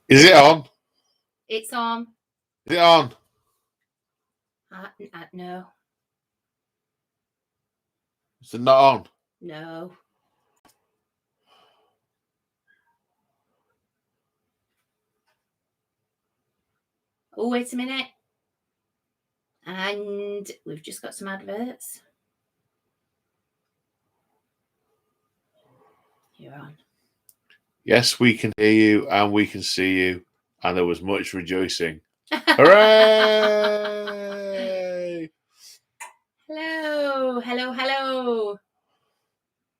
Is it on? It's on. Is it on? No. Is it not on? No. Oh, wait a minute. And we've just got some adverts. You're on. Yes, we can hear you and we can see you. And there was much rejoicing. Hooray! Hello. Hello, hello.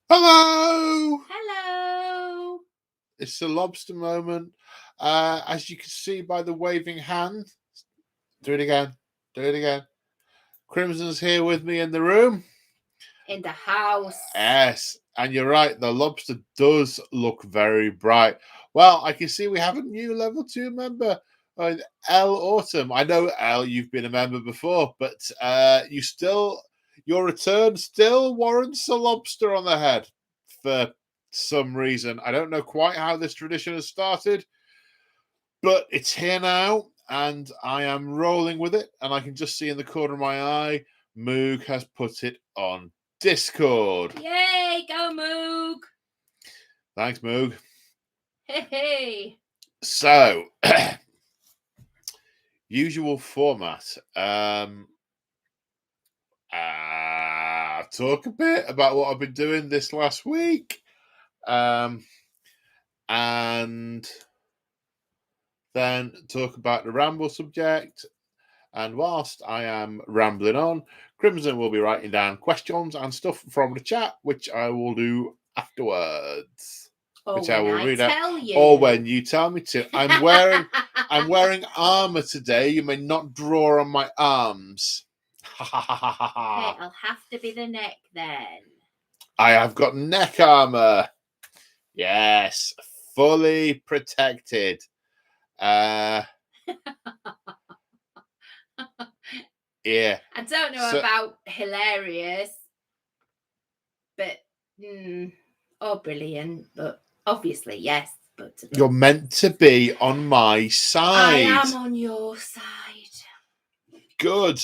Hello! Hello. It's the lobster moment. As you can see by the waving hand. Do it again. Do it again. Crimson's here with me in the room. In the house. Yes, and you're right. The lobster does look very bright. Well, I can see we have a new level 2 member, L Autumn. I know, L, you've been a member before, but your return still warrants a lobster on the head for some reason. I don't know quite how this tradition has started, but it's here now, and I am rolling with it. And I can just see in the corner of my eye, Moog has put it on Discord. Yay, go Moog. Thanks, Moog. Hey. So, usual format. Talk a bit about what I've been doing this last week. And then talk about the ramble subject. And whilst I am rambling on, Crimson will be writing down questions and stuff from the chat, which I will do afterwards. Which I will read out. Or when you tell me to. I'm wearing armor today. You may not draw on my arms. Okay, I'll have to be the neck then. I have got neck armor. Yes, fully protected. Yeah. I don't know about hilarious, but or brilliant, but obviously yes. But you're meant to be on my side. I am on your side. Good.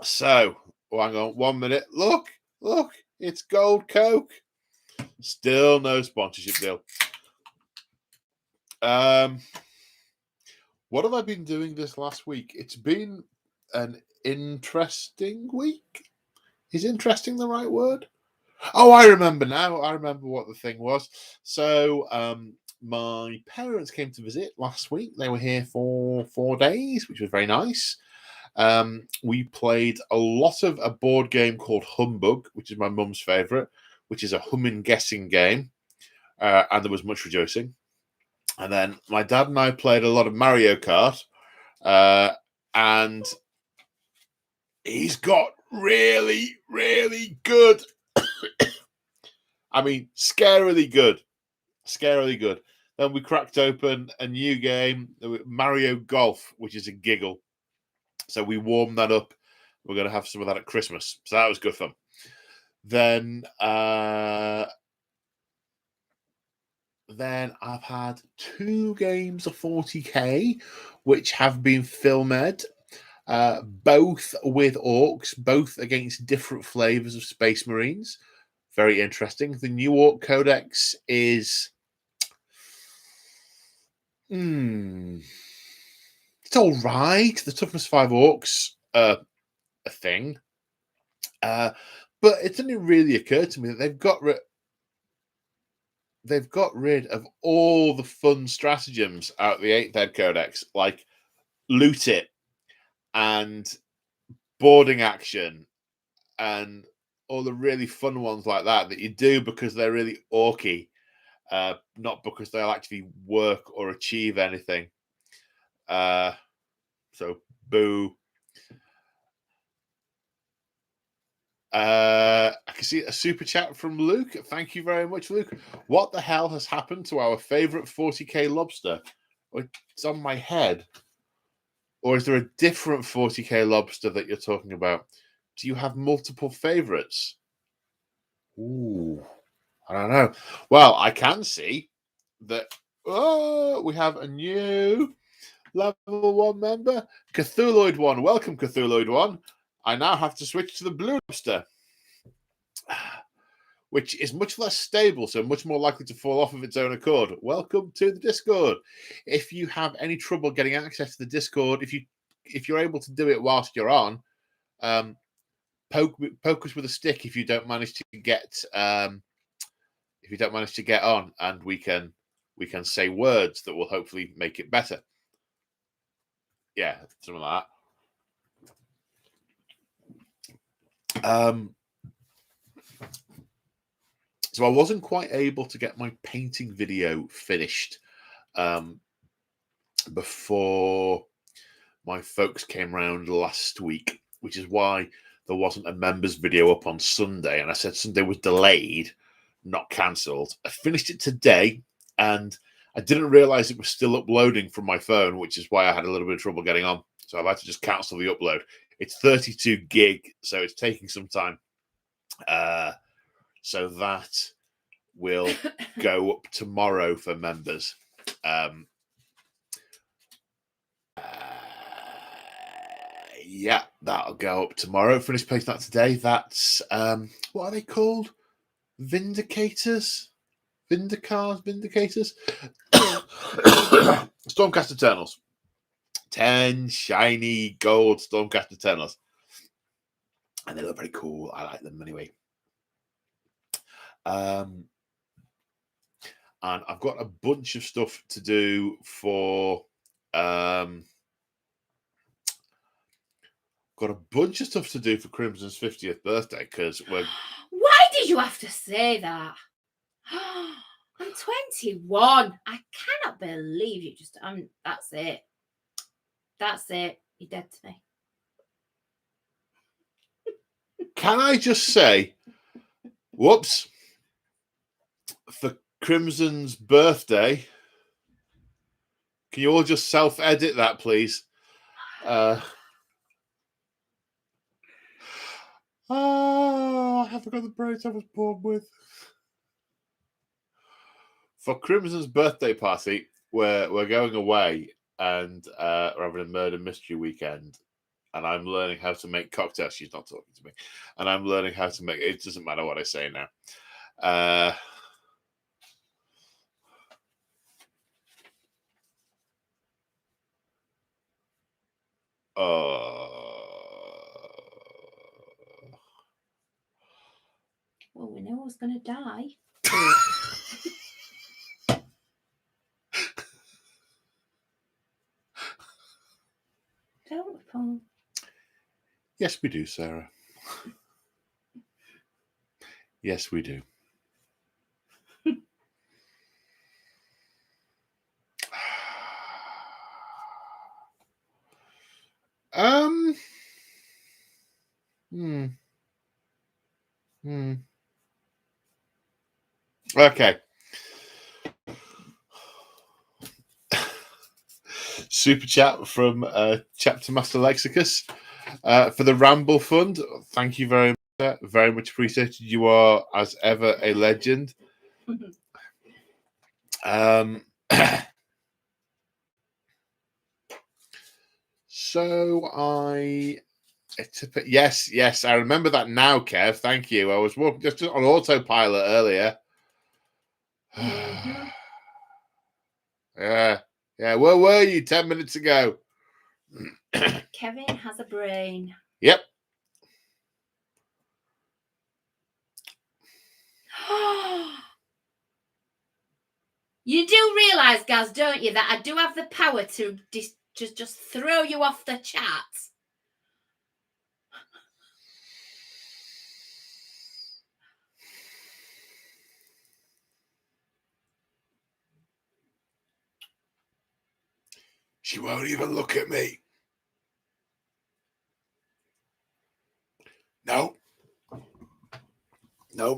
So, hang on 1 minute. Look, it's Gold Coke. Still no sponsorship deal. What have I been doing this last week? It's been an interesting week. Is interesting the right word? Oh, I remember now. I remember what the thing was. So, my parents came to visit last week. They were here for 4 days, which was very nice. We played a lot of a board game called Humbug, which is my mum's favourite, which is a humming guessing game. And there was much rejoicing. And then my dad and I played a lot of Mario Kart. And he's got really, really good. I mean, scarily good. Scarily good. Then we cracked open a new game, Mario Golf, which is a giggle. So we warmed that up. We're going to have some of that at Christmas. So that was good fun. Then I've had 2 games of 40k, which have been filmed, both with orcs, both against different flavors of Space Marines. Very interesting. The new Orc Codex is... it's all right. The Toughness 5 Orcs are a thing. But it didn't really occur to me that they've got rid of all the fun stratagems out of the 8th Ed Codex, like loot it and boarding action and all the really fun ones like that you do because they're really orky, not because they'll actually work or achieve anything. So, boo. I can see a super chat from Luke. Thank you very much, Luke. What the hell has happened to our favorite 40k lobster? It's on my head. Or is there a different 40k lobster that you're talking about? Do you have multiple favorites? Ooh, I don't know. Well, I can see that Oh, we have a new level 1 member, Cthulhuid 1. Welcome, Cthulhuid 1. I now have to switch to the Blue Lobster, which is much less stable, so much more likely to fall off of its own accord. Welcome to the Discord. If you have any trouble getting access to the Discord, if you're able to do it whilst you're on, poke us with a stick if you don't manage to get on, and we can say words that will hopefully make it better. Yeah, something like that. So I wasn't quite able to get my painting video finished before my folks came round last week, which is why there wasn't a members video up on Sunday. And I said Sunday was delayed, not cancelled. I finished it today, and I didn't realise it was still uploading from my phone, which is why I had a little bit of trouble getting on. So I've had to just cancel the upload. It's 32 gig, so it's taking some time. So that will go up tomorrow for members. Yeah, that'll go up tomorrow. Finished posting that today. That's what are they called? Vindicators? Vindicators? Stormcast Eternals. 10 shiny gold Stormcast Eternals. And they look very cool. I like them anyway. And I've got a bunch of stuff to do for Crimson's 50th birthday, because we're... Why did you have to say that? I'm 21. I cannot believe you just... that's it. That's it. You're dead to me. Can I just say, whoops, for Crimson's birthday, can you all just self-edit that, please? I forgot the braids I was born with. For Crimson's birthday party, we're going away and we're having a murder mystery weekend, and I'm learning how to make cocktails. She's not talking to me, and I'm learning how to make. It doesn't matter what I say now. Well, we know who's going to die. Don't we, Paul? Yes, we do, Sarah. Yes, we do. Okay. Super chat from Chapter Master Lexicus for the Ramble Fund. Thank you very much. Very much appreciated. You are, as ever, a legend. Yes, I remember that now, Kev. Thank you. I was walking just on autopilot earlier. Yeah. Where were you 10 minutes ago? Kevin has a brain. Yep. You do realise, Gaz, don't you, that I do have the power to just throw you off the chat? She won't even look at me. No. No.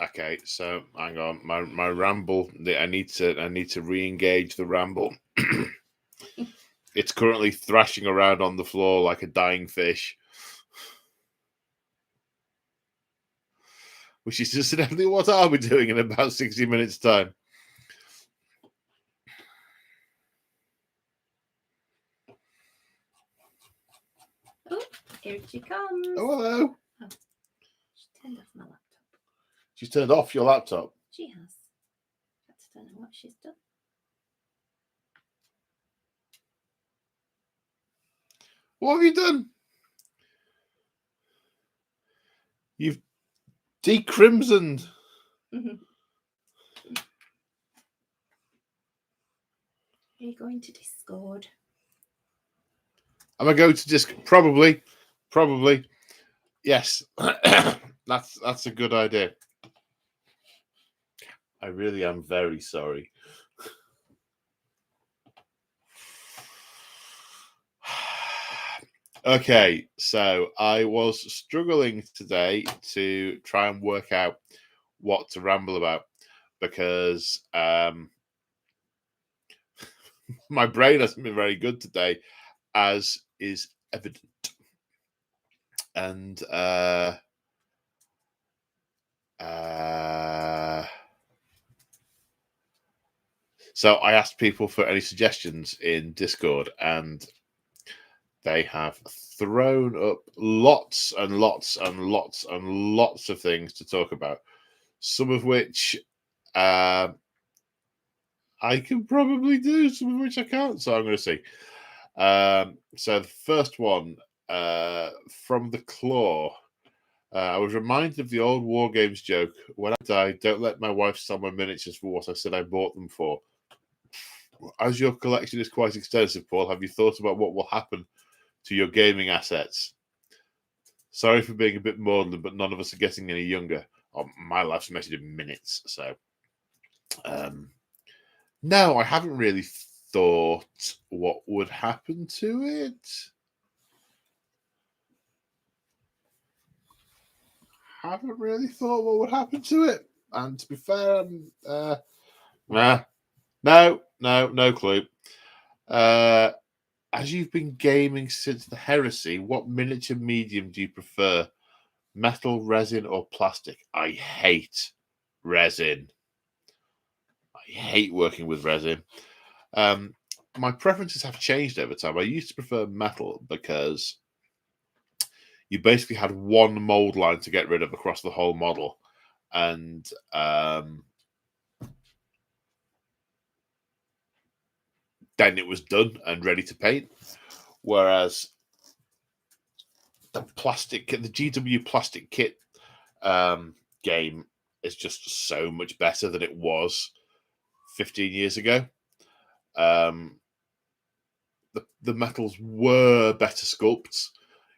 Okay, so hang on. My ramble. I need to re-engage the ramble. It's currently thrashing around on the floor like a dying fish. Which is just definitely what I'll be doing in about 60 minutes' time. Oh, here she comes. Oh, hello. Oh, she turned off my laptop. She's turned off your laptop. She has. I don't know what she's done. What have you done? You've decrimsoned. Are you going to Discord? Am I going to just probably? Yes. That's a good idea. I really am very sorry. Okay, so I was struggling today to try and work out what to ramble about because my brain hasn't been very good today, as is evident. And so I asked people for any suggestions in Discord, and they have thrown up lots and lots and lots and lots of things to talk about, some of which I can probably do, some of which I can't. So I'm going to see. So the first one from the Claw. I was reminded of the old War Games joke. When I die, don't let my wife sell my miniatures for what I said I bought them for. As your collection is quite extensive, Paul, have you thought about what will happen to your gaming assets? Sorry for being a bit maudlin, but none of us are getting any younger. Oh, my life's measured in minutes, so... No, I haven't really thought what would happen to it. Haven't really thought what would happen to it. And to be fair, no clue. As you've been gaming since the heresy, what miniature medium do you prefer? Metal, resin, or plastic? I hate resin. I hate working with resin. My preferences have changed over time. I used to prefer metal because you basically had one mold line to get rid of across the whole model. And then it was done and ready to paint. Whereas the GW plastic kit game is just so much better than it was 15 years ago. The metals were better sculpts.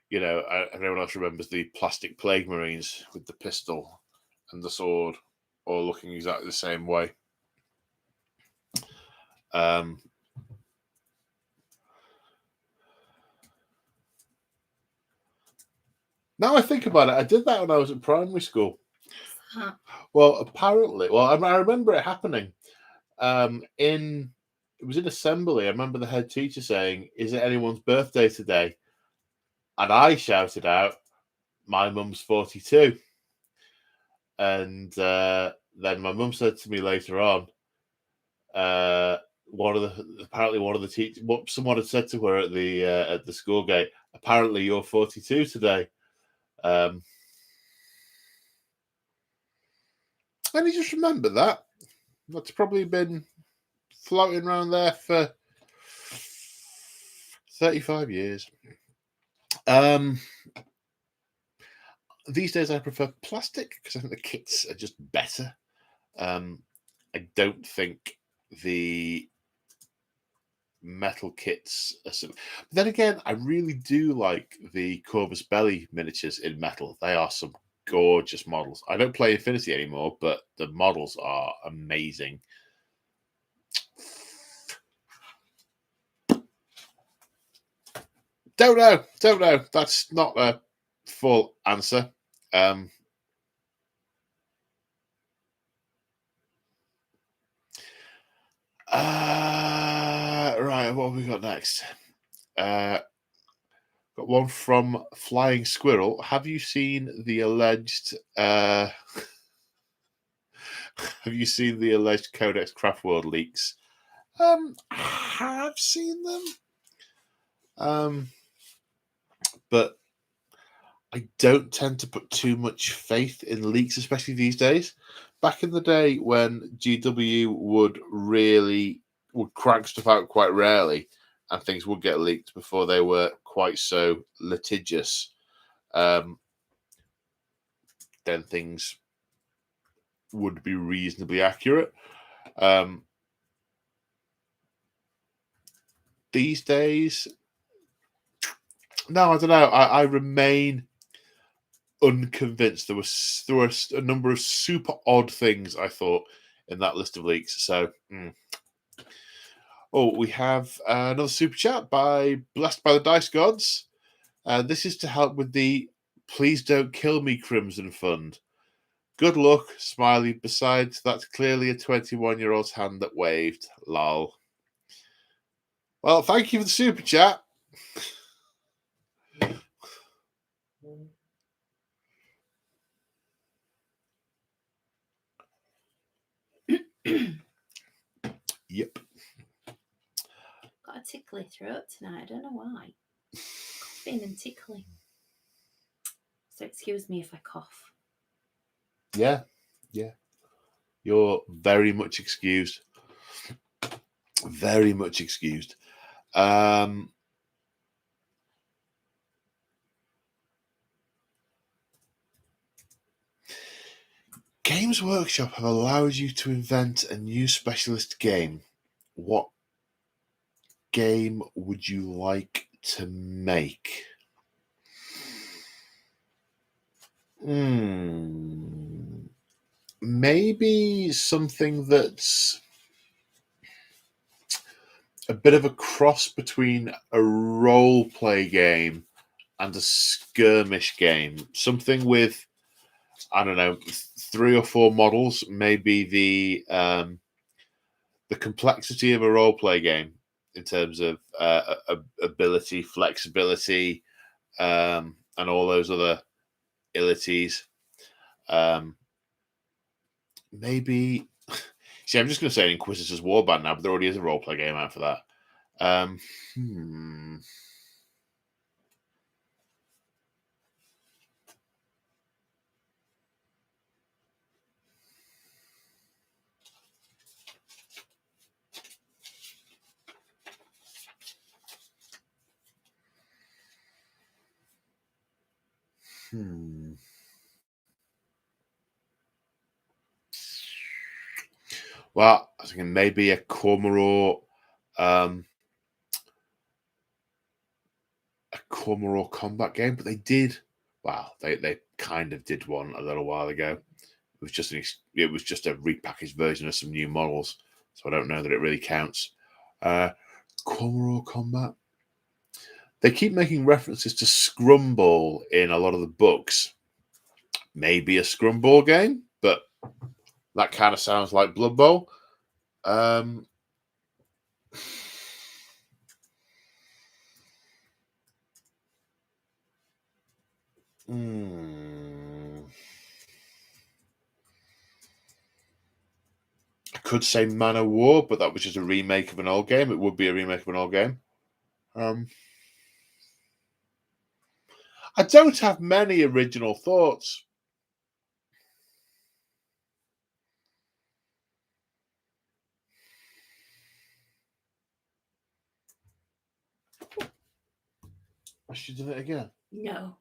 You know, everyone else remembers the plastic Plague Marines with the pistol and the sword, all looking exactly the same way. Now I think about it, I did that when I was at primary school. Huh. Well, apparently, I remember it happening. It was in assembly. I remember the head teacher saying, "Is it anyone's birthday today?" And I shouted out, "My mum's 42." And then my mum said to me later on, one of the teachers, someone had said to her at the school gate, "Apparently you're 42 today." And you just remember that. That's probably been floating around there for 35 years. These days I prefer plastic because I think the kits are just better. I don't think the metal kits are but then again, I really do like the Corvus Belli miniatures in metal. They are some gorgeous models. I don't play Infinity anymore, but the models are amazing. Don't know. That's not a full answer. Right, what have we got next? Got one from Flying Squirrel. Have you seen the alleged? Have you seen the alleged Codex Craftworld leaks? I have seen them. But I don't tend to put too much faith in leaks, especially these days. Back in the day when GW would crank stuff out quite rarely, and things would get leaked before they were quite so litigious, then things would be reasonably accurate. These days, no, I don't know. I remain unconvinced. There were a number of super odd things, I thought, in that list of leaks. So, we have another super chat by Blessed by the Dice Gods. This is to help with the Please Don't Kill Me Crimson Fund. Good luck, smiley. Besides, that's clearly a 21-year-old's hand that waved. Lol. Well, thank you for the super chat. Yep. Got a tickly throat tonight. I don't know why. Coughing and tickling. So excuse me if I cough. Yeah. You're very much excused. Very much excused. Games Workshop have allowed you to invent a new specialist game. What game would you like to make? Maybe something that's a bit of a cross between a role-play game and a skirmish game. Something with, I don't know, 3 or 4 models. Maybe the complexity of a role-play game in terms of ability, flexibility, and all those other abilities. Maybe. See, I'm just going to say an Inquisitor's Warband now, but there already is a role-play game out for that. Well, I was thinking maybe a Cormorant combat game, but they kind of did one a little while ago. It was just a repackaged version of some new models, so I don't know that it really counts. Cormorant combat. They keep making references to Scrumball in a lot of the books. Maybe a Scrumball game, but that kind of sounds like Blood Bowl. I could say Man of War, but that was just a remake of an old game. It would be a remake of an old game. I don't have many original thoughts. Has she done it again? No,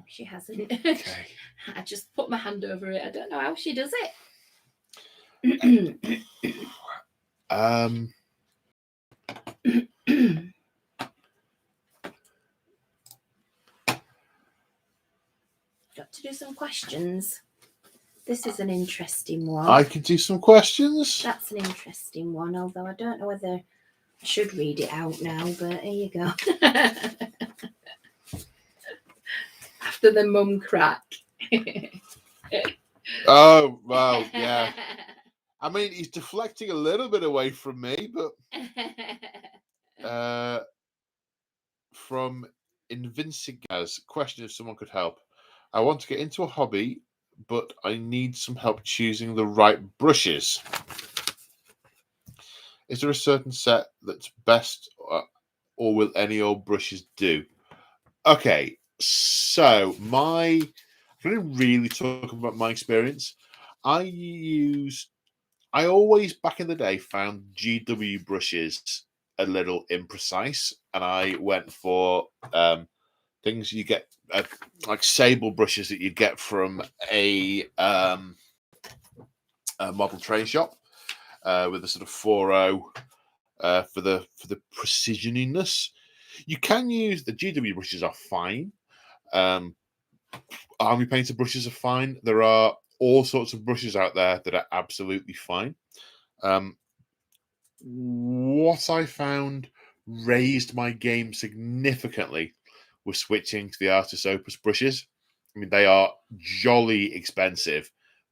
she hasn't. Okay. I just put my hand over it. I don't know how she does it. Got to do some questions. This is an interesting one. I can do some questions. That's an interesting one, although I don't know whether I should read it out now, but here you go. After the mum crack. Oh, well, yeah. I mean, he's deflecting a little bit away from me, but from Invincigaz. Question if someone could help. I want to get into a hobby, but I need some help choosing the right brushes. Is there a certain set that's best, or will any old brushes do? Okay, so I'm going to really talk about my experience. I always back in the day found GW brushes a little imprecise, and I went for things you get like sable brushes that you'd get from a model train shop with a sort of 4.0 for the precisioniness. You can use the GW brushes are fine. Army painter brushes are fine. There are all sorts of brushes out there that are absolutely fine. What I found raised my game significantly was switching to the Artis Opus brushes. I mean, they are jolly expensive,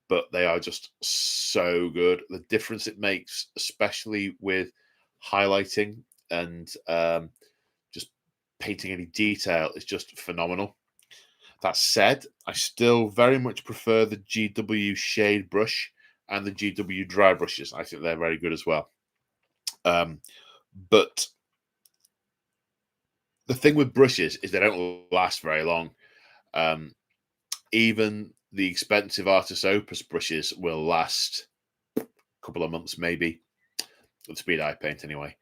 but they are just so good. The difference it makes, especially with highlighting and just painting any detail, is just phenomenal. That said, I still very much prefer the GW shade brush and the GW dry brushes. I think they're very good as well. But the thing with brushes is they don't last very long. Even the expensive Artis Opus brushes will last a couple of months, maybe, at speed I paint anyway.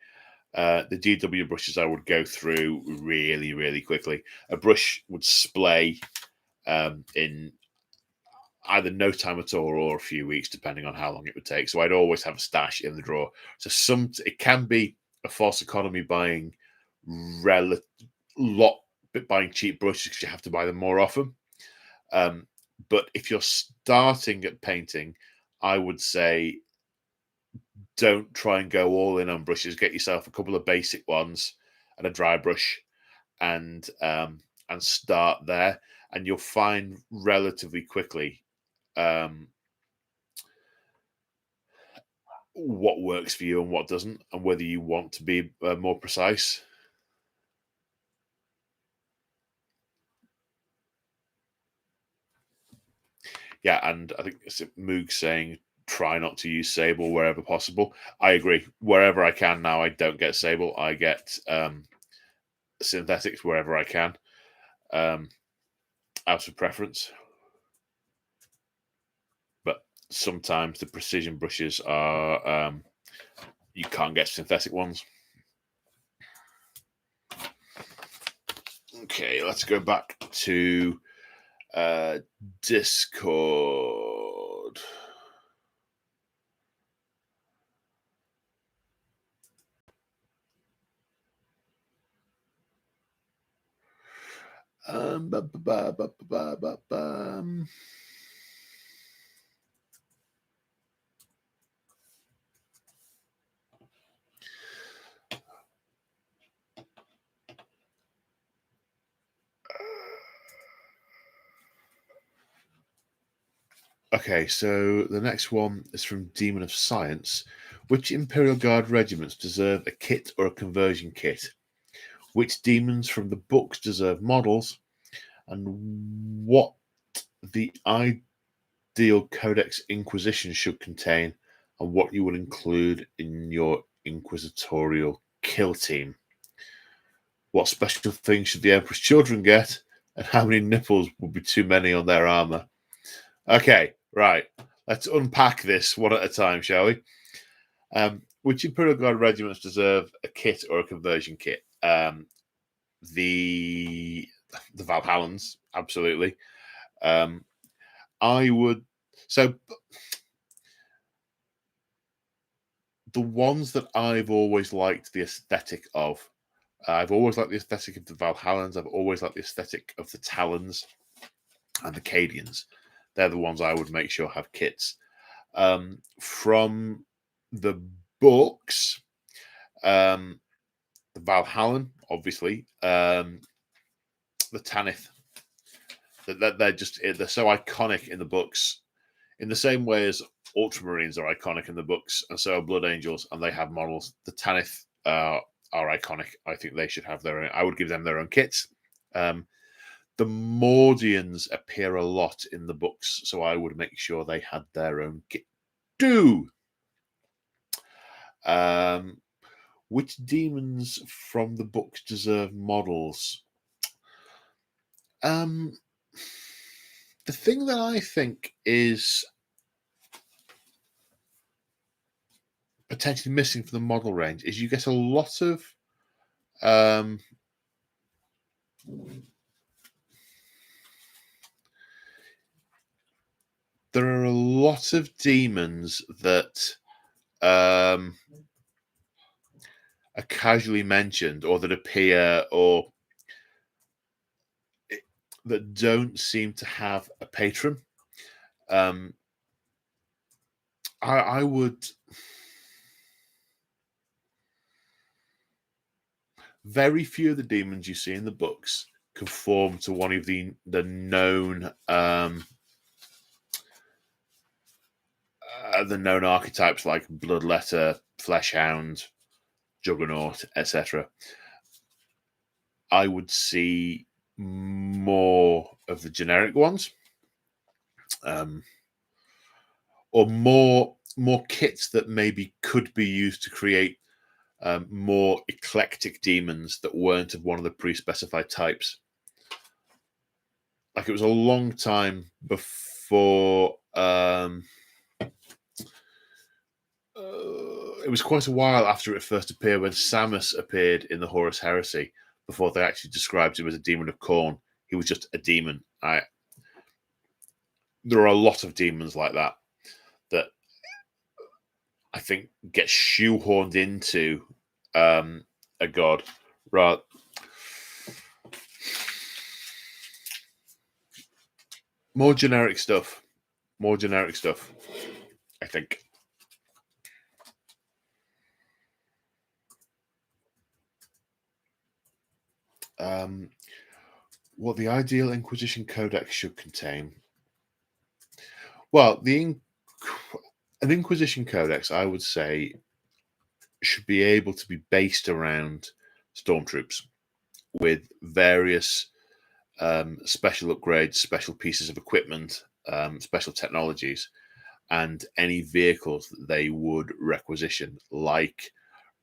The GW brushes I would go through really, really quickly. A brush would splay in either no time at all or a few weeks, depending on how long it would take. So I'd always have a stash in the drawer. So it can be a false economy buying buying cheap brushes because you have to buy them more often. But if you're starting at painting, I would say don't try and go all in on brushes. Get yourself a couple of basic ones and a dry brush, and start there, and you'll find relatively quickly what works for you and what doesn't, and whether you want to be more precise. Yeah, and I think it's Moog saying try not to use sable wherever possible. I agree. Wherever I can now, I don't get sable. I get synthetics wherever I can, out of preference. But sometimes the precision brushes are you can't get synthetic ones. Okay, let's go back to Discord. Okay, so the next one is from Demon of Science. Which Imperial Guard regiments deserve a kit or a conversion kit? Which demons from the books deserve models? And what the ideal Codex Inquisition should contain, and what you would include in your inquisitorial kill team? What special things should the Emperor's children get? And how many nipples would be too many on their armor? Okay, right. Let's unpack this one at a time, shall we? Which Imperial Guard regiments deserve a kit or a conversion kit? The Valhallans, absolutely. I would. So the ones that I've always liked the aesthetic of. I've always liked the aesthetic of the Valhallans. I've always liked the aesthetic of the Talons and the Cadians. They're the ones I would make sure have kits. From the books, the Valhallan, obviously, the Tanith. They're so iconic in the books, in the same way as Ultramarines are iconic in the books, and so are Blood Angels, and they have models. The Tanith are are iconic. I think they should have their own. I would give them their own kits. The Mordians appear a lot in the books, so I would make sure they had their own kit too. Which demons from the books deserve models? The thing that I think is potentially missing from the model range is you get a lot of there are a lot of demons that are casually mentioned or that appear or that don't seem to have a patron. I would very few of the demons you see in the books conform to one of the known archetypes like Bloodletter, Fleshhound, Juggernaut, etc. I would see more of the generic ones, or more kits that maybe could be used to create more eclectic demons that weren't of one of the pre-specified types. Like, it was a long time before it was quite a while after it first appeared when Samus appeared in the Horus Heresy before they actually described him as a demon of Khorne. He was just a demon. There are a lot of demons like that that I think get shoehorned into a god. Right. More generic stuff, I think. What the ideal Inquisition Codex should contain. Well, an Inquisition Codex, I would say, should be able to be based around stormtroops with various special upgrades, special pieces of equipment, special technologies, and any vehicles that they would requisition, like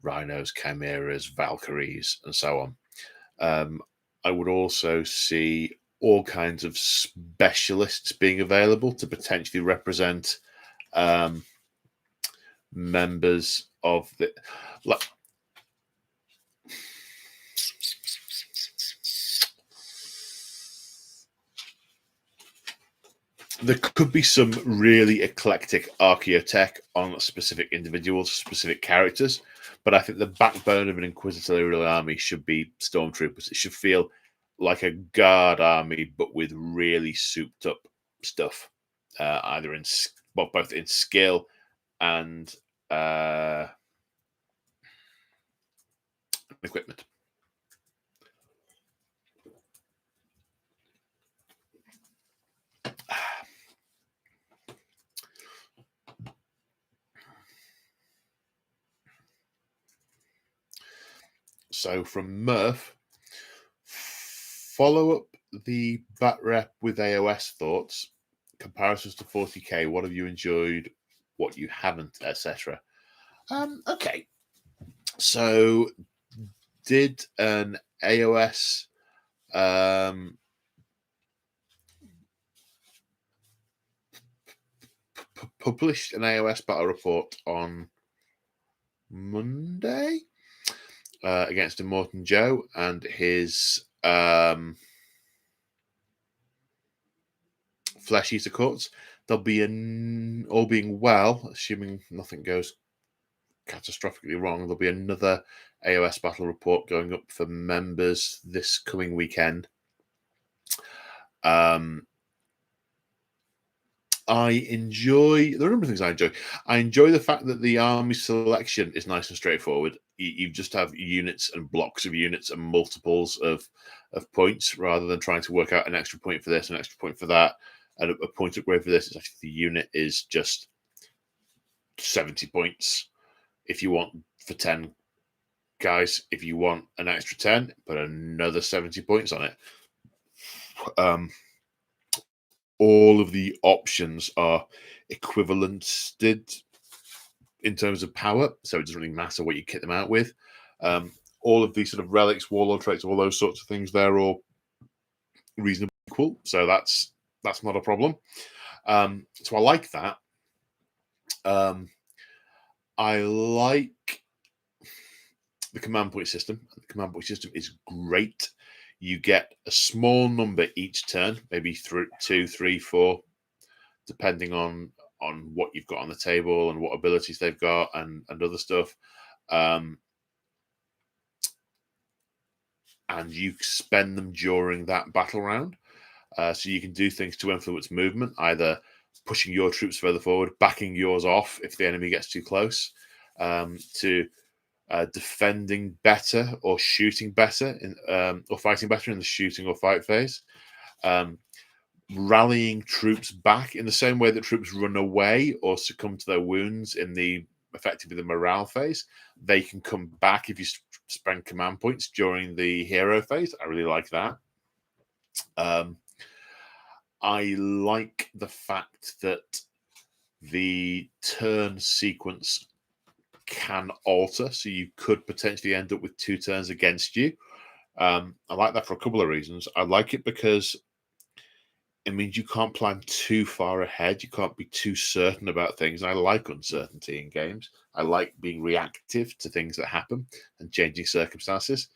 rhinos, chimeras, Valkyries, and so on. I would also see all kinds of specialists being available to potentially represent members of the. There could be some really eclectic archaeotech on specific individuals, specific characters, but I think the backbone of an inquisitorial army should be stormtroopers. It should feel like a guard army, but with really souped up stuff, either in both in skill and equipment. So from Murph, follow up the bat rep with AOS thoughts, comparisons to 40k. What have you enjoyed? What you haven't, etc. Okay, so did an AOS published an AOS battle report on Monday against Immortan Joe and his Flesh Eater Courts. There'll be all being well, assuming nothing goes catastrophically wrong, there'll be another AOS battle report going up for members this coming weekend. There are a number of things I enjoy. I enjoy the fact that the army selection is nice and straightforward. You just have units and blocks of units and multiples of points, rather than trying to work out an extra point for this, an extra point for that, and a point upgrade for this. It's actually the unit is just 70 points if you want for 10 guys, if you want an extra 10, put another 70 points on it. All of the options are equivalented in terms of power, so it doesn't really matter what you kit them out with. All of these sort of relics, warlord traits, all those sorts of things, they're all reasonably equal, so that's not a problem. So I like that. I like the command point system. The command point system is great. You get a small number each turn, maybe 2, 3, 4, depending on what you've got on the table and what abilities they've got and other stuff. And you spend them during that battle round. So you can do things to influence movement, either pushing your troops further forward, backing yours off if the enemy gets too close, to defending better or shooting better or fighting better in the shooting or fight phase. Rallying troops back in the same way that troops run away or succumb to their wounds in effectively the morale phase. They can come back if you spend command points during the hero phase. I really like that. I like the fact that the turn sequence can alter, so you could potentially end up with 2 turns against you. I like that for a couple of reasons. I like it because it means you can't plan too far ahead. You can't be too certain about things. I like uncertainty in games. I like being reactive to things that happen and changing circumstances.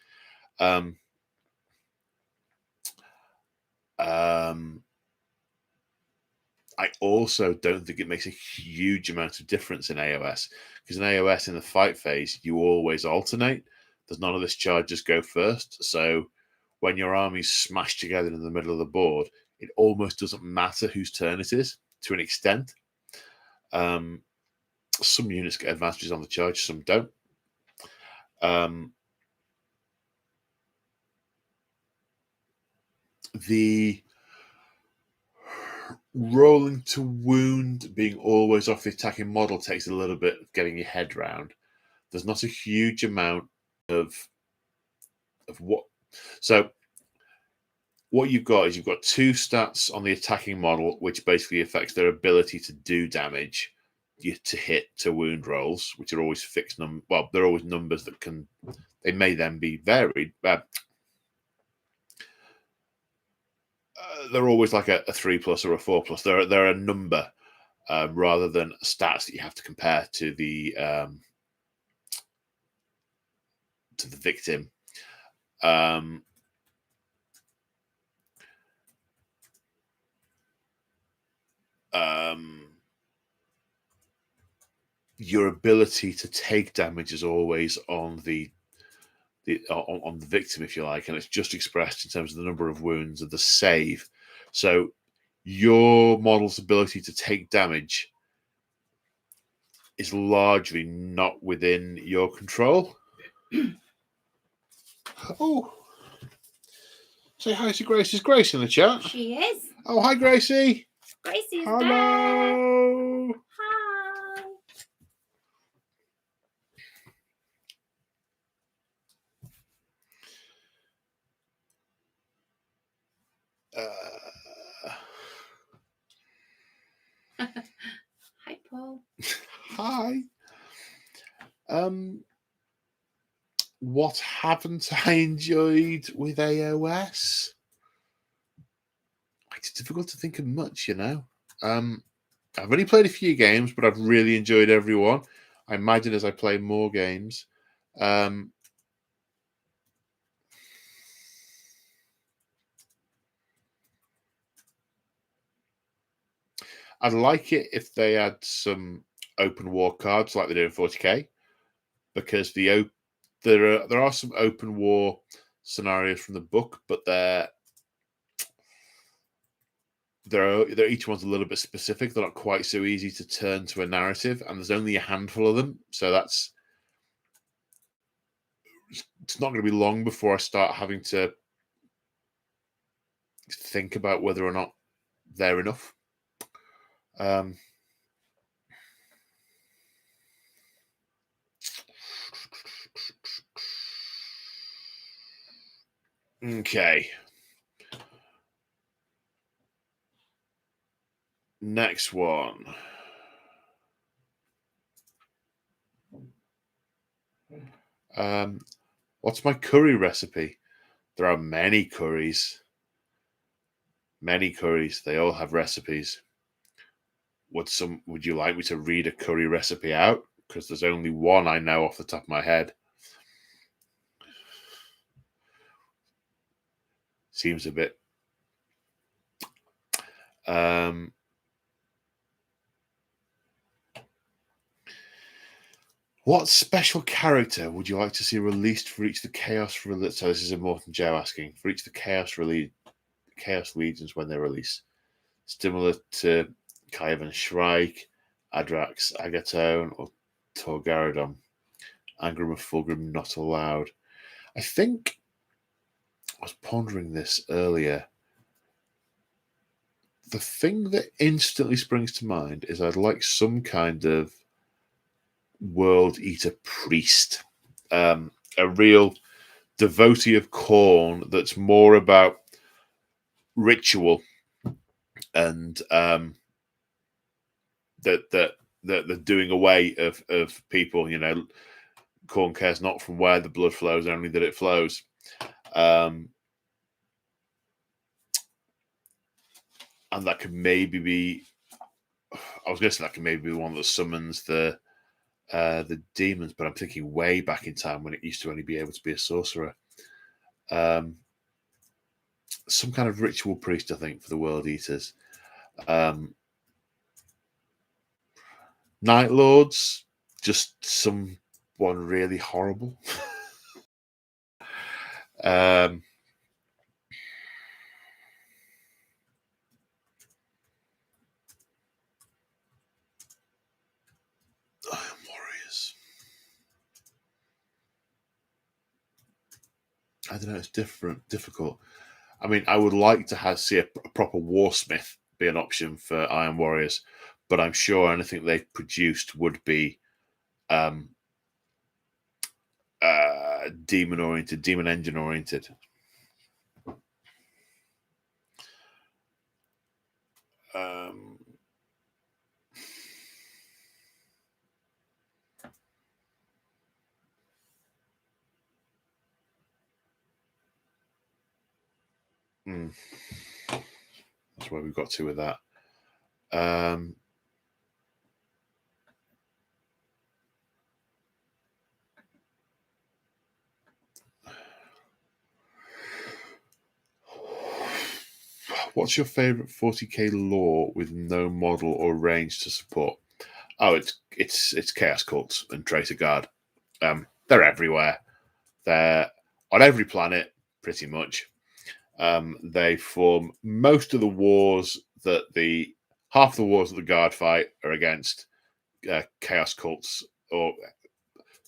I also don't think it makes a huge amount of difference in AOS, because in AOS, in the fight phase, you always alternate. There's none of this charges go first. So when your army's smashed together in the middle of the board, it almost doesn't matter whose turn it is to an extent. Some units get advantages on the charge, some don't. The rolling to wound being always off the attacking model takes a little bit of getting your head round. There's not a huge amount of what. So what you've got is you've got 2 stats on the attacking model, which basically affects their ability to do damage, to hit, to wound rolls, which are always fixed numbers. Well, they're always numbers that they may then be varied. They're always like a 3+ or a 4+. They're a number rather than stats that you have to compare to the victim. Your ability to take damage is always on the victim, if you like, and it's just expressed in terms of the number of wounds and the save. So your model's ability to take damage is largely not within your control. Oh, say hi to Grace. Is Grace in the chat? She is. Oh, hi, Gracie. Gracie's Hello. there. Hi. Hi, Paul. Hi. What haven't I enjoyed with AOS? It's difficult to think of much, you know. I've only played a few games, but I've really enjoyed every one. I imagine as I play more games. I'd like it if they had some open war cards like they do in 40k, because there are some open war scenarios from the book, but they're each one's a little bit specific. They're not quite so easy to turn to a narrative, and there's only a handful of them. So it's not going to be long before I start having to think about whether or not they're enough. Okay. Next one. What's my curry recipe? There are many curries. Many curries. They all have recipes. Would you like me to read a curry recipe out? Because there's only one I know off the top of my head. Seems a bit. What special character would you like to see released for each of the Chaos Release? So this is Immortan Joe asking for each of the Chaos Legions when they release, similar to Kievan Shrike, Adrax Agatone, or Torgaradon. Angrim of Fulgrim not allowed. I think I was pondering this earlier. The thing that instantly springs to mind is I'd like some kind of World Eater priest, a real devotee of Khorne that's more about ritual and the doing away of people. You know, Khorne cares not from where the blood flows, only that it flows. And that could maybe be. I was going to say that could maybe be the one that summons the demons, but I'm thinking way back in time when it used to only be able to be a sorcerer. Some kind of ritual priest, I think, for the World Eaters. Night Lords, just someone really horrible. Iron Warriors. I don't know. It's difficult. I mean, I would like to see a proper Warsmith be an option for Iron Warriors, but I'm sure anything they've produced would be demon oriented, demon engine oriented. That's where we've got to with that. What's your favorite 40k lore with no model or range to support? Oh, it's Chaos Cults and Traitor Guard. They're everywhere. They're on every planet, pretty much. They form most of the wars half the wars that the Guard fight are against Chaos Cults or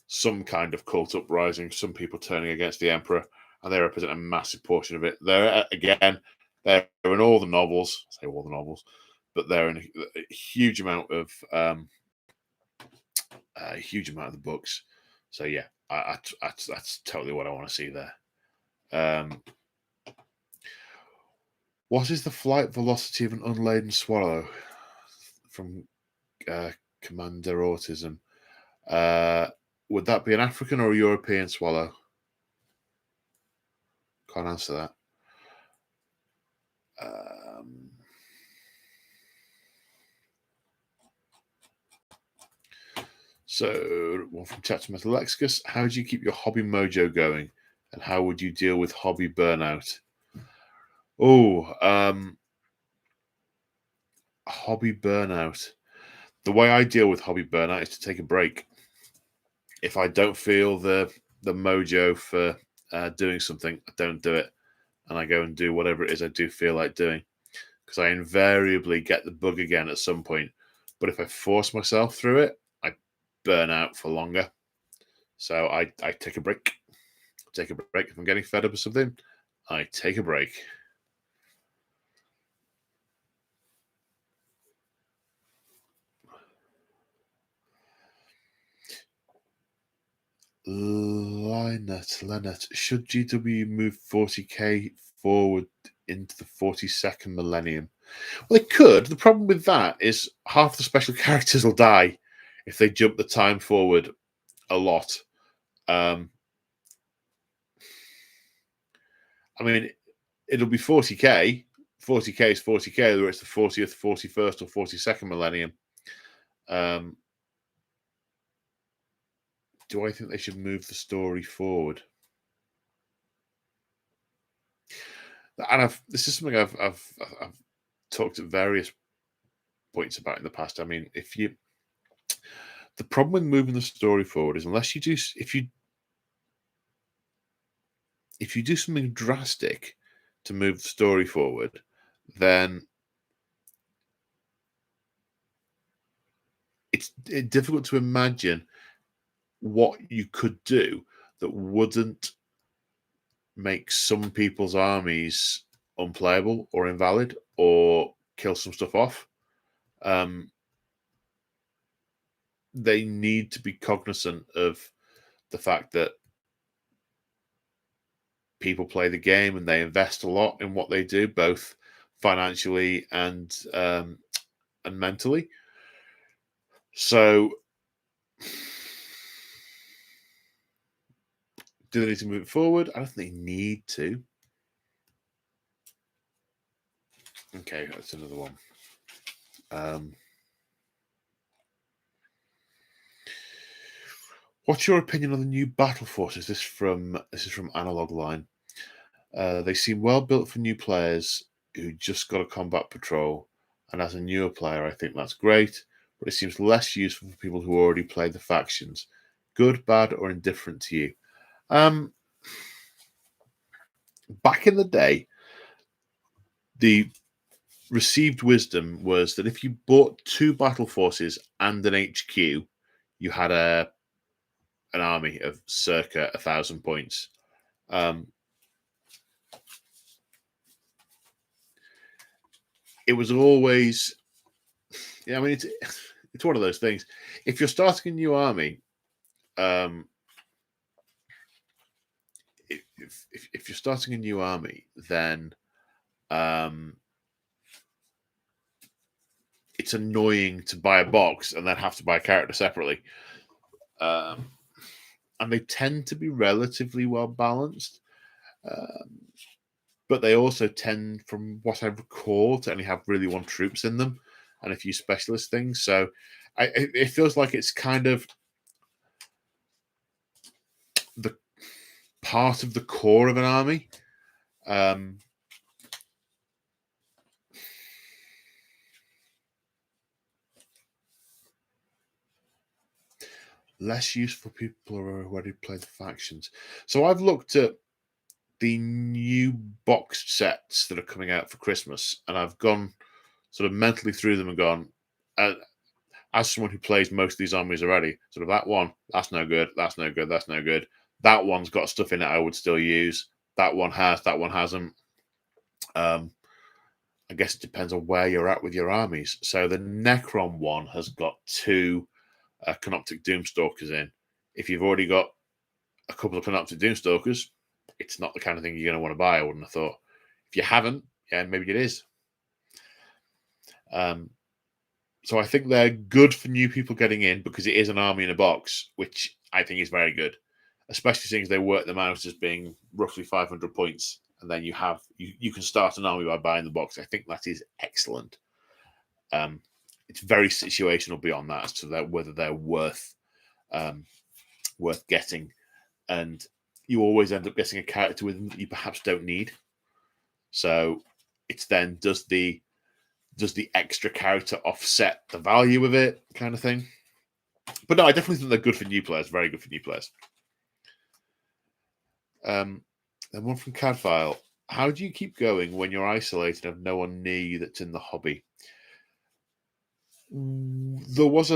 some kind of cult uprising. Some people turning against the Emperor, and they represent a massive portion of it. They're in all the novels. I say all the novels, but they're in a huge amount of the books. So yeah, that's totally what I want to see there. What is the flight velocity of an unladen swallow? From Commander Autism. Would that be an African or a European swallow? Can't answer that. So, one from Chapter Metalexicus. How do you keep your hobby mojo going? And how would you deal with hobby burnout? Hobby burnout. The way I deal with hobby burnout is to take a break. If I don't feel the mojo for doing something, I don't do it. And I go and do whatever it is I do feel like doing. Because I invariably get the bug again at some point. But if I force myself through it, I burn out for longer. So I take a break. Take a break. If I'm getting fed up with something, I take a break. Leonard, should GW move 40k forward into the 42nd millennium? Well, they could. The problem with that is half the special characters will die if they jump the time forward a lot. I mean, it'll be 40k. 40k is 40k, whether it's the 40th, 41st, or 42nd millennium. Do I think they should move the story forward? And this is something I've talked at various points about in the past. I mean, the problem with moving the story forward is unless you do, if you do something drastic to move the story forward, then it's difficult to imagine what you could do that wouldn't make some people's armies unplayable or invalid or kill some stuff off. They need to be cognizant of the fact that people play the game and they invest a lot in what they do, both financially and mentally. So, do they need to move it forward? I don't think they need to. Okay, that's another one. What's your opinion on the new battle forces? This is from Analog Line. They seem well built for new players who just got a combat patrol, and as a newer player, I think that's great, but it seems less useful for people who already play the factions. Good, bad, or indifferent to you? Back in the day, the received wisdom was that if you bought 2 battle forces and an HQ, you had an army of circa 1,000 points. It was always, I mean, it's one of those things. If you're starting a new army, if you're starting a new army, then it's annoying to buy a box and then have to buy a character separately. And they tend to be relatively well balanced. But they also tend, from what I recall, to only have really 1 troops in them and a few specialist things. So it feels like it's kind of the part of the core of an army. Less useful people who are already played the factions. So I've looked at the new boxed sets that are coming out for Christmas, and I've gone sort of mentally through them and gone, as someone who plays most of these armies already, sort of that one, that's no good, that's no good, that's no good. That one's got stuff in it I would still use. That one has, that one hasn't. I guess it depends on where you're at with your armies. So the Necron one has got 2 Canoptic Doomstalkers in. If you've already got a couple of Canoptic Doomstalkers, it's not the kind of thing you're going to want to buy, I wouldn't have thought. If you haven't, yeah, maybe it is. So I think they're good for new people getting in because it is an army in a box, which I think is very good, especially since they work them out as being roughly 500 points, and then you can start an army by buying the box. I think that is excellent. It's very situational beyond that as to whether they're worth getting, and you always end up getting a character with them that you perhaps don't need. So it's then does the extra character offset the value of it, kind of thing. But no, I definitely think they're good for new players. Very good for new players. Then one from Cadfile. How do you keep going when you're isolated and have no one near you that's in the hobby? There was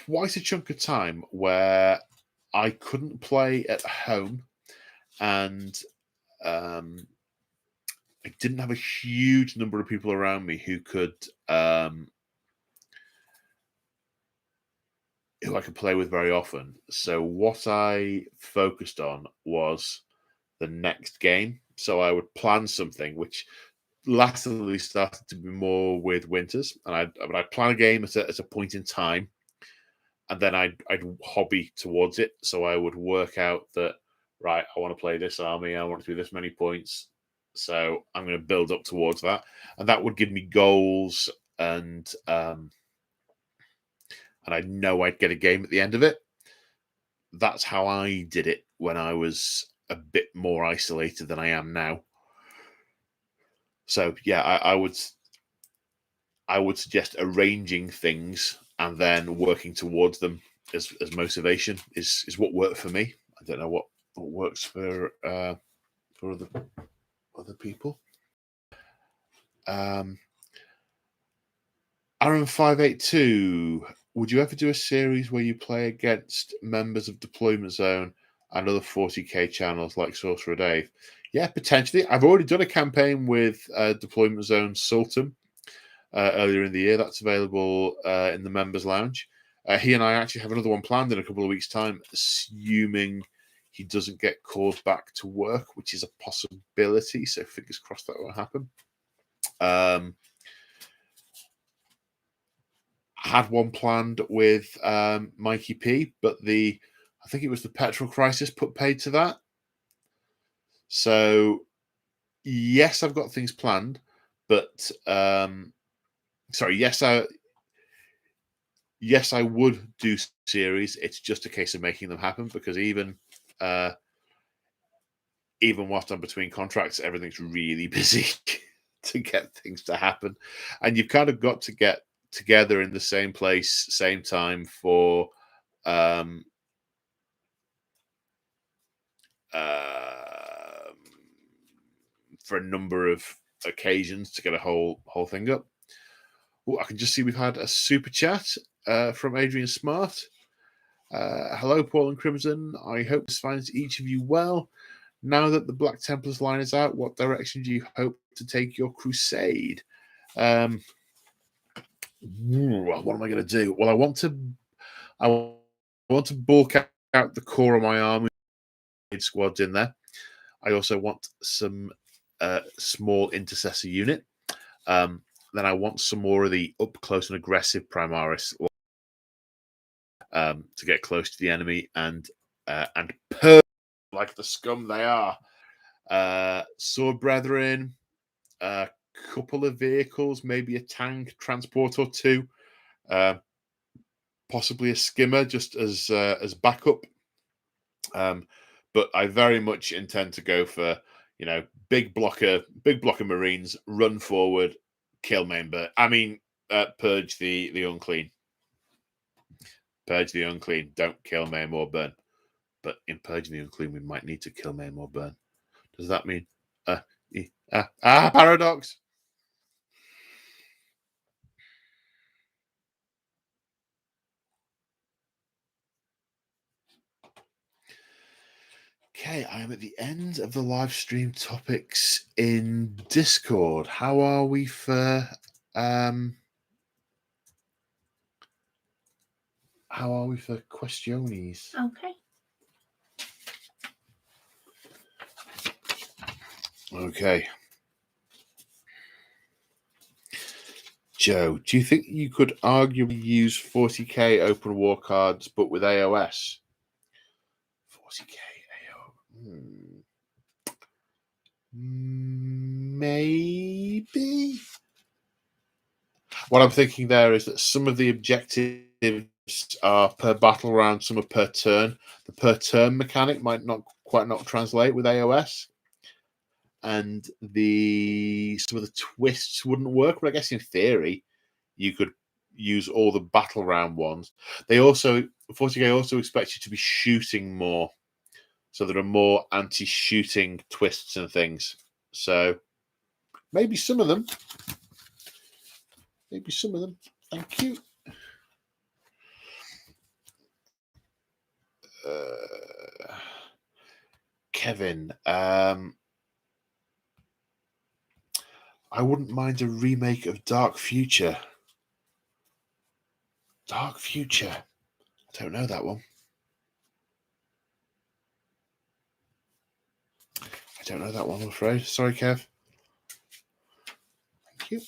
quite a chunk of time where I couldn't play at home, and I didn't have a huge number of people around me who could who I could play with very often. So what I focused on was the next game. So I would plan something, which latterly started to be more with Winters, and I'd plan a game at a point in time, and then I'd hobby towards it. So I would work out that, right, I want to play this army, I want to do this many points, so I'm going to build up towards that, and that would give me goals, and I know I'd get a game at the end of it. That's how I did it when I was a bit more isolated than I am now. So yeah, I would suggest arranging things and then working towards them as motivation is what worked for me. I don't know what works for other people. Aaron 582. Would you ever do a series where you play against members of Deployment Zone and other 40k channels like Sorcerer Dave? Yeah, potentially. I've already done a campaign with Deployment Zone Sultan earlier in the year. That's available in the members lounge. He and I actually have another one planned in a couple of weeks' time, assuming he doesn't get called back to work, which is a possibility. So fingers crossed that will happen. Had one planned with Mikey P, but I think it was the petrol crisis put paid to that. So yes, I've got things planned, but yes, I would do series. It's just a case of making them happen, because even whilst I'm between contracts, everything's really busy to get things to happen, and you've kind of got to get together in the same place, same time for a number of occasions to get a whole thing up. I can just see we've had a super chat from Adrian Smart. Hello, Paul and Crimson. I hope this finds each of you well. Now that the Black Templars line is out, what direction do you hope to take your crusade? What am I going to do? Well, I want to bulk out the core of my army squads in there. I also want some small intercessor unit. Then I want some more of the up close and aggressive Primaris to get close to the enemy and purge like the scum they are. Sword Brethren, a couple of vehicles, maybe a tank transport or two, possibly a skimmer just as backup. But I very much intend to go for big blocker Marines, run forward, kill main burn. I mean, purge the unclean. Purge the unclean. Don't kill main or burn. But in purging the unclean, we might need to kill main or burn. Does that mean paradox? Okay, I am at the end of the live stream topics in Discord. How are we for questiones? Okay. Okay. Joe, do you think you could arguably use 40k open war cards but with AOS? 40k AOS. Maybe. What I'm thinking there is that some of the objectives are per battle round, some are per turn. The per turn mechanic might not translate with AOS, and some of the twists wouldn't work. But I guess in theory, you could use all the battle round ones. 40k also expects you to be shooting more, so there are more anti-shooting twists and things. So maybe some of them. Thank you. Kevin, I wouldn't mind a remake of Dark Future. I don't know that one. I don't know that one, I'm afraid. Sorry, Kev. Thank you.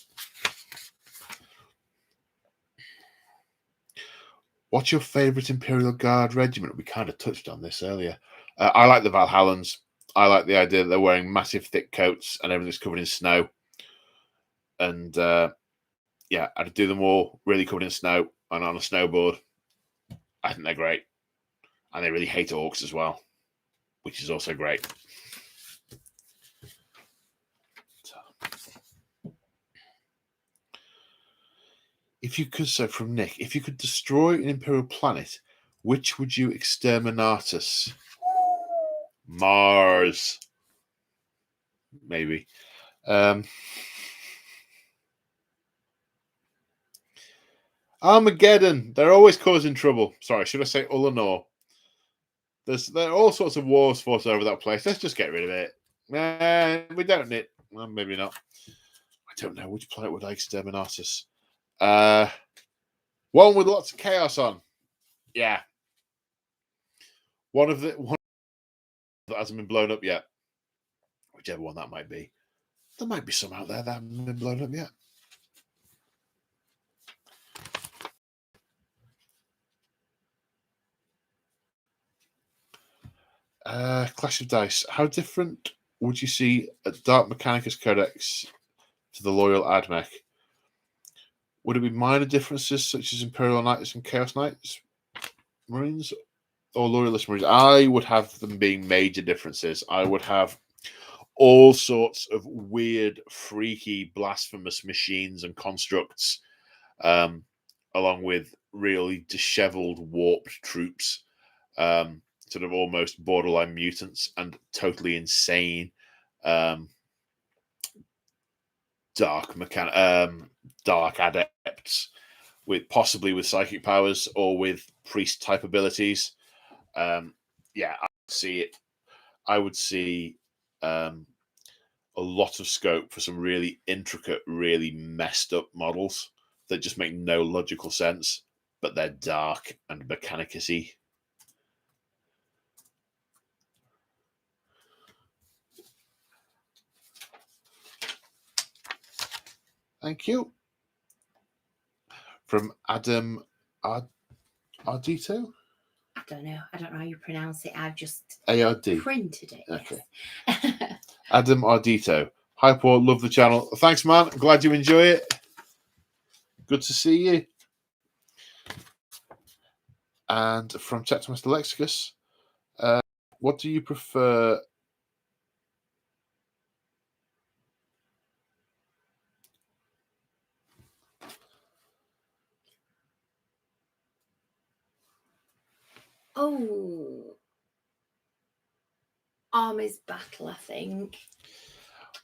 What's your favourite Imperial Guard regiment? We kind of touched on this earlier. I like the Valhallans. I like the idea that they're wearing massive thick coats and everything's covered in snow. And yeah, I'd do them all really covered in snow and on a snowboard. I think they're great. And they really hate orcs as well, which is also great. If you could, so from Nick, if you could destroy an Imperial planet, which would you exterminatus? Mars. Maybe. Armageddon. They're always causing trouble. Sorry, should I say Ulanor? There are all sorts of wars fought over that place. Let's just get rid of it. We don't need. Well, maybe not. I don't know. Which planet would I exterminatus? One with lots of chaos on. Yeah. One that hasn't been blown up yet. Whichever one that might be. There might be some out there that haven't been blown up yet. Clash of Dice. How different would you see a Dark Mechanicus Codex to the Loyal Admech? Would it be minor differences such as Imperial Knights and Chaos Knights Marines or Loyalist Marines? I would have them being major differences. I would have all sorts of weird, freaky, blasphemous machines and constructs, along with really disheveled, warped troops, sort of almost borderline mutants and totally insane dark adepts possibly with psychic powers or with priest type abilities. Yeah, I see it. I would see a lot of scope for some really intricate, really messed up models that just make no logical sense, but they're dark and mechanicus-y. Thank you. From Adam Ardito? I don't know how you pronounce it. I've just ARD. Printed it. Okay. Yes. Adam Ardito. Hi, Paul. Love the channel. Thanks, man. Glad you enjoy it. Good to see you. And from Chatmaster Lexicus, what do you prefer? Oh, Army's Battle, I think.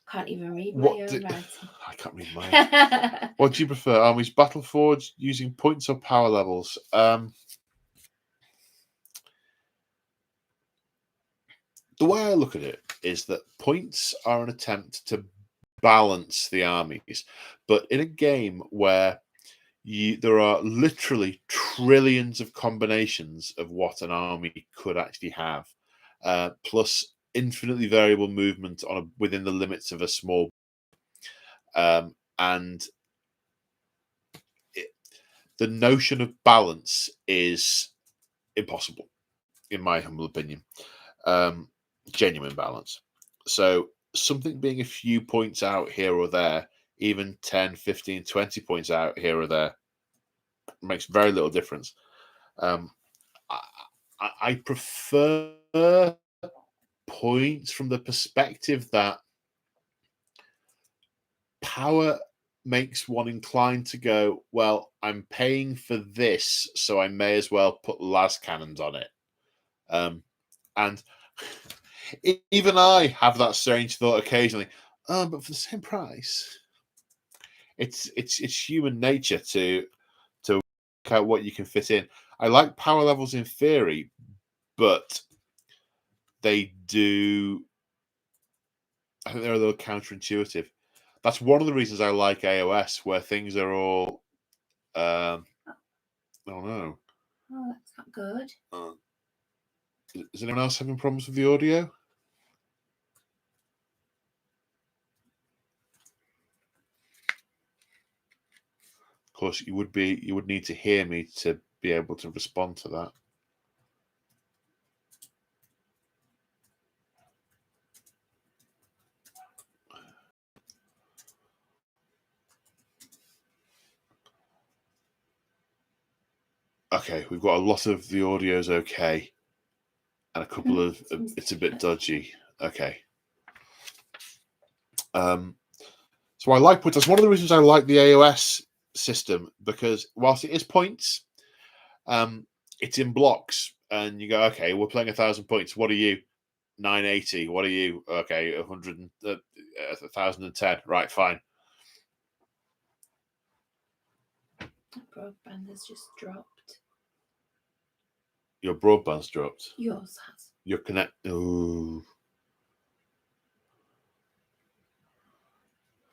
Can't even read my own writing. I can't read mine. What do you prefer? Army's Battle Forge using points or power levels? The way I look at it is that points are an attempt to balance the armies, but in a game where there are literally trillions of combinations of what an army could actually have, plus infinitely variable movement within the limits of a small, and the notion of balance is impossible, in my humble opinion. Genuine balance. So something being a few points out here or there, even 10, 15, 20 points out here or there, makes very little difference. I prefer points from the perspective that power makes one inclined to go, well, I'm paying for this, so I may as well put las cannons on it. And even I have that strange thought occasionally, but for the same price. It's human nature to work out what you can fit in. I like power levels in theory, but I think they're a little counterintuitive. That's one of the reasons I like AOS, where things are all I don't know. Oh, that's It's not good. Is anyone else having problems with the audio? Of course, you would need to hear me to be able to respond to that. Okay, we've got a lot of the audio's okay, and a couple of it's a bit dodgy. Okay. So I like points. That's one of the reasons I like the AOS system, because whilst it is points, it's in blocks, and you go, okay, we're playing 1,000 points. What are you? 980. What are you? Okay, 100, 1,010. Right, fine. Broadband has just dropped. Your broadband's dropped. Yours has. Your connect. Ooh.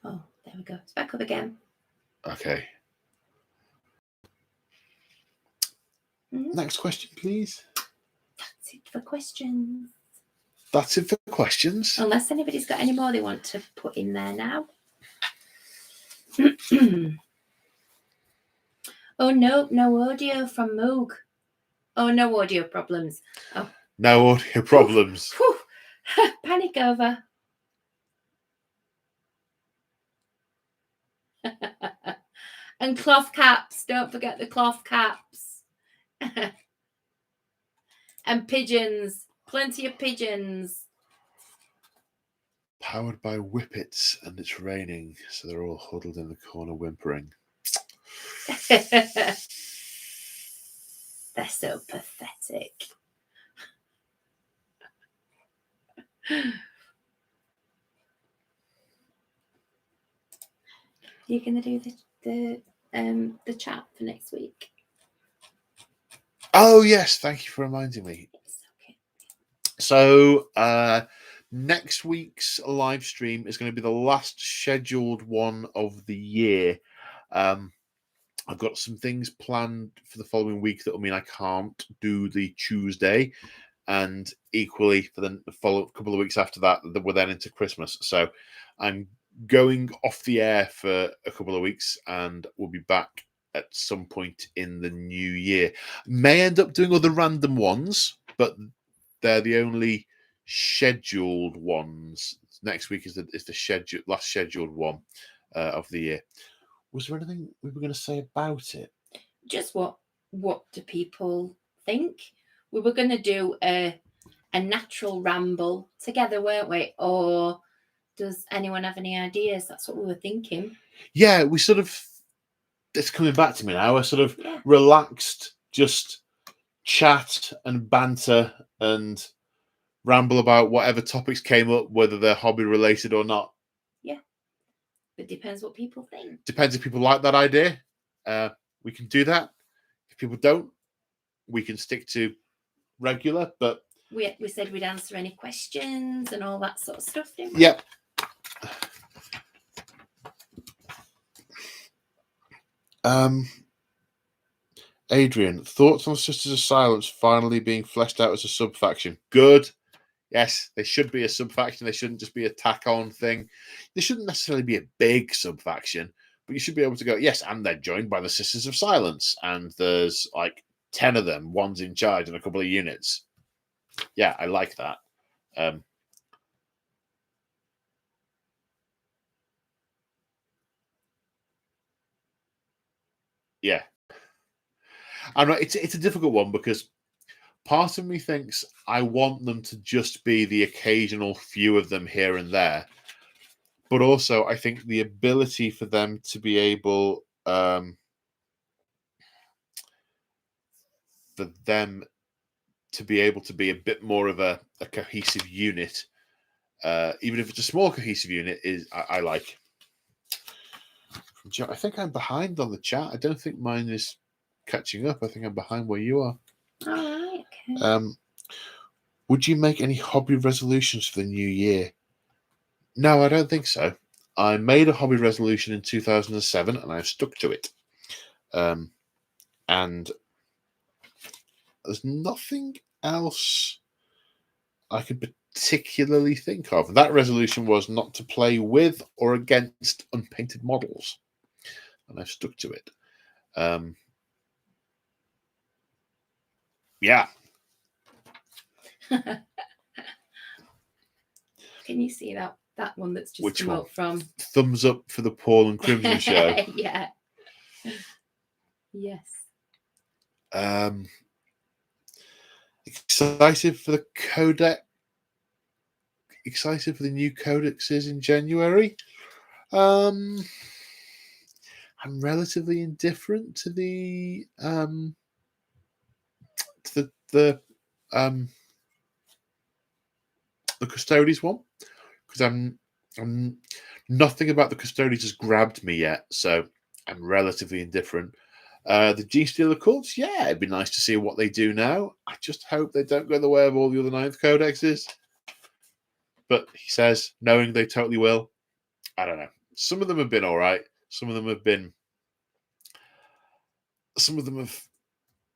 Oh, there we go. It's back up again. Okay. Next question, please. That's it for questions. That's it for questions. Unless anybody's got any more they want to put in there now. Oh, no audio from Moog. Oh, no audio problems. Oh. No audio problems. Whew. Panic over. And cloth caps. Don't forget the cloth caps. And pigeons. Plenty of pigeons. Powered by whippets, and it's raining, so they're all huddled in the corner whimpering. They're so pathetic. You're going to do the chat for next week? Oh yes, thank you for reminding me. It's okay. So next week's live stream is going to be the last scheduled one of the year. I've got some things planned for the following week that will mean I can't do the Tuesday, and equally for the follow couple of weeks after that, we're then into Christmas. So I'm going off the air for a couple of weeks, and we'll be back at some point in the new year. May end up doing other random ones, but they're the only scheduled ones. Next week is the last scheduled one of the year. Was there anything we were going to say about it? Just what do people think? We were going to do a natural ramble together, weren't we? Or does anyone have any ideas? That's what we were thinking. Yeah, we sort of, it's coming back to me now. We're sort of relaxed, just chat and banter and ramble about whatever topics came up, whether they're hobby related or not. Yeah. It depends what people think. Depends if people like that idea. We can do that. If people don't, we can stick to regular. But we said we'd answer any questions and all that sort of stuff, didn't we? Yep. Adrian, thoughts on Sisters of Silence finally being fleshed out as a sub-faction? Good. Yes, they should be a sub-faction. They shouldn't just be a tack-on thing. They shouldn't necessarily be a big sub-faction, but you should be able to go, yes, and they're joined by the Sisters of Silence, and there's like 10 of them, one's in charge, and a couple of units. Yeah, I like that. Yeah. I know it's a difficult one, because part of me thinks I want them to just be the occasional few of them here and there. But also, I think the ability for them to be able, for them to be able to be a bit more of a cohesive unit, even if it's a small cohesive unit, is I like. I think I'm behind on the chat. I don't think mine is catching up. I think I'm behind where you are. All right. Okay. Would you make any hobby resolutions for the new year? No, I don't think so. I made a hobby resolution in 2007, and I've stuck to it. And There's nothing else I could particularly think of. That resolution was not to play with or against unpainted models, and I've stuck to it. Yeah. Can you see that one that's just Which come one? up from? Thumbs up for the Paul and Crimson show. Yeah. Yes. Excited for the codex. Excited for the new codexes in January. I'm relatively indifferent to the Custodes one, because I'm nothing about the Custodes has grabbed me yet, so I'm relatively indifferent. The G Stealer cults, yeah, it'd be nice to see what they do now. I just hope they don't go the way of all the other 9th codexes. But he says, knowing they totally will, I don't know. Some of them have been all right. Some of them have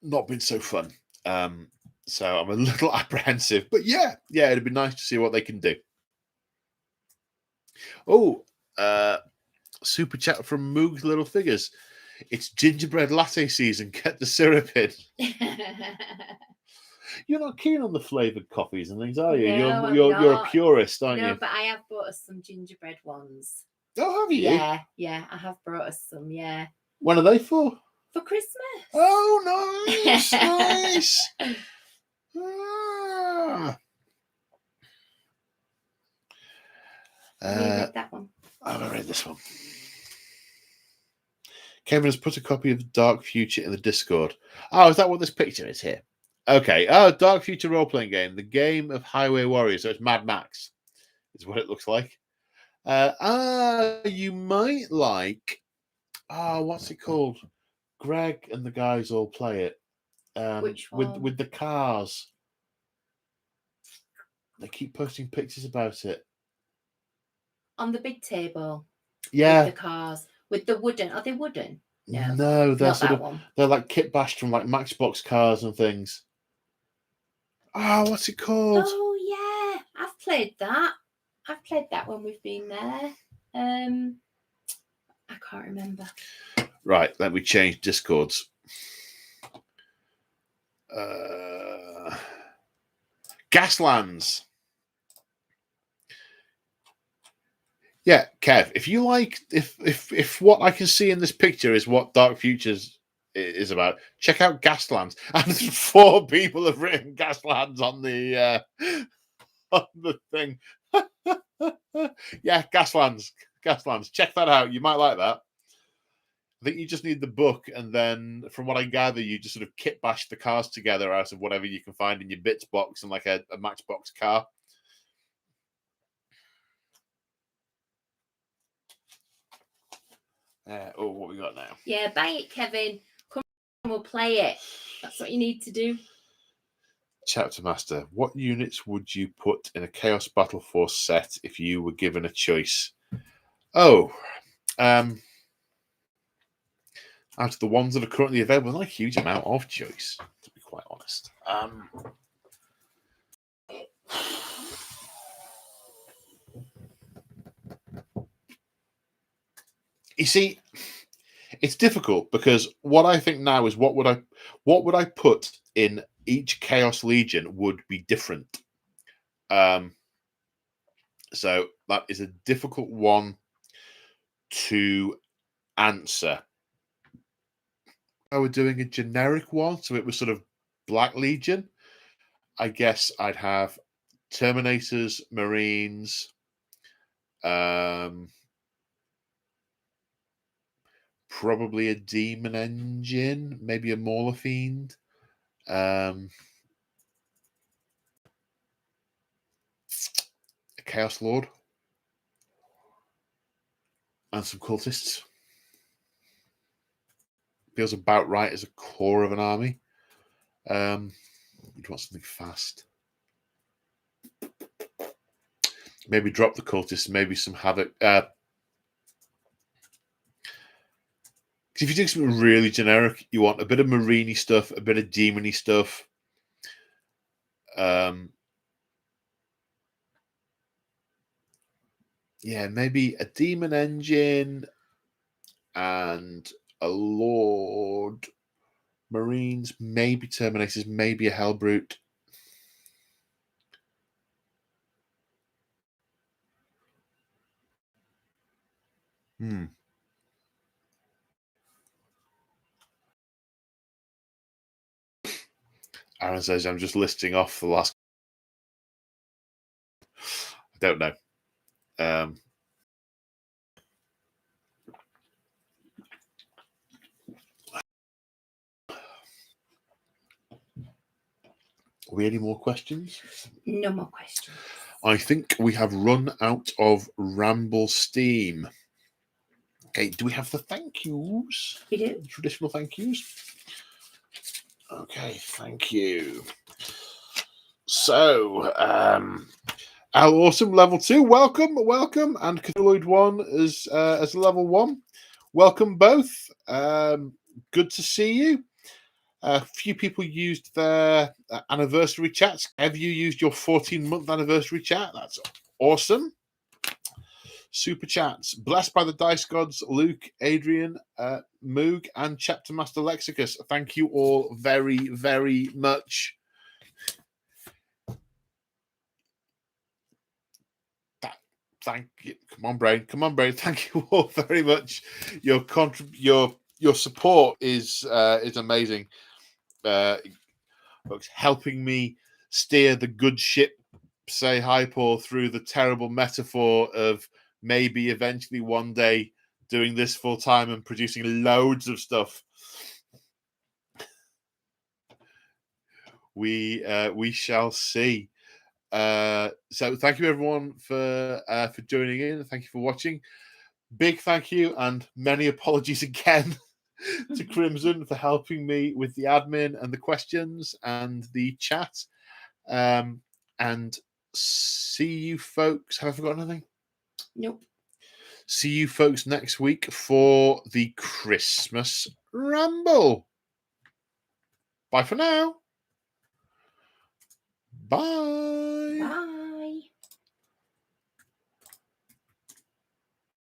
not been so fun. So I'm a little apprehensive. But yeah, it'd be nice to see what they can do. Oh, super chat from Moog's Little Figures. It's gingerbread latte season. Get the syrup in. You're not keen on the flavoured coffees and things, are you? No, you're a purist, aren't you? No, but I have bought us some gingerbread ones. Oh, have you? Yeah, I have brought us some, yeah. When are they for? For Christmas. Oh, nice, nice. Ah. Have you read that one? I haven't read this one. Kevin has put a copy of Dark Future in the Discord. Oh, is that what this picture is here? Okay. Oh, Dark Future role-playing game. The game of Highway Warriors. So it's Mad Max is what it looks like. You might like... what's it called? Greg and the guys all play it. Which one? With the cars. They keep posting pictures about it. On the big table. Yeah. With the cars. With the wooden. Are they wooden? No, they're not sort that of one. They're like kit bashed from like Matchbox cars and things. Oh, what's it called? Oh yeah, I've played that. I've played that when we've been there. I can't remember. Right, let me change Discords. Gaslands. Yeah, Kev, if you like, if what I can see in this picture is what Dark Futures is about, check out Gaslands. And 4 people have written Gaslands on the thing. Yeah, Gaslands. Check that out. You might like that. I think you just need the book, and then from what I gather, you just sort of kit bash the cars together out of whatever you can find in your bits box and like a Matchbox car. What we got now? Yeah, buy it, Kevin. Come on, we'll play it. That's what you need to do. Chapter Master, what units would you put in a Chaos Battle Force set if you were given a choice? Out of the ones that are currently available, not a huge amount of choice, to be quite honest. You see, it's difficult because what I think now is what would I put in each Chaos Legion would be different. So that is a difficult one to answer. I were doing a generic one, so it was sort of Black Legion. I guess I'd have Terminators, Marines, probably a Demon Engine, maybe a Mauler Fiend, a Chaos Lord, and some cultists. Feels about right as a core of an army. You'd want something fast. Maybe drop the cultists, maybe some Havoc. Because if you do something really generic, you want a bit of Marini stuff, a bit of Demony stuff, Yeah, maybe a demon engine and a Lord Marines, maybe Terminators, maybe a Hellbrute. Aaron says, I'm just listing off the last. I don't know. Are we any more questions? No more questions. I think we have run out of ramble steam. Okay, do we have the thank yous? We do. Traditional thank yous. Okay, thank you. So, our awesome level 2, welcome, and Cthulhuid 1 as level 1. Welcome both. Good to see you. A few people used their anniversary chats. Have you used your 14-month anniversary chat? That's awesome. Super chats. Blessed by the Dice Gods, Luke, Adrian, Moog, and Chapter Master Lexicus. Thank you all very, very much. Thank you. Come on, brain. Thank you all very much. Your support is amazing. Folks, helping me steer the good ship, say Hi Paul, through the terrible metaphor of maybe eventually one day doing this full time and producing loads of stuff. We shall see. So thank you everyone for joining in. Thank you for watching. Big thank you and many apologies again to Crimson for helping me with the admin and the questions and the chat. And see you folks. Have I forgotten anything? Nope. See you folks next week for the Christmas Ramble. Bye for now. Bye. Bye.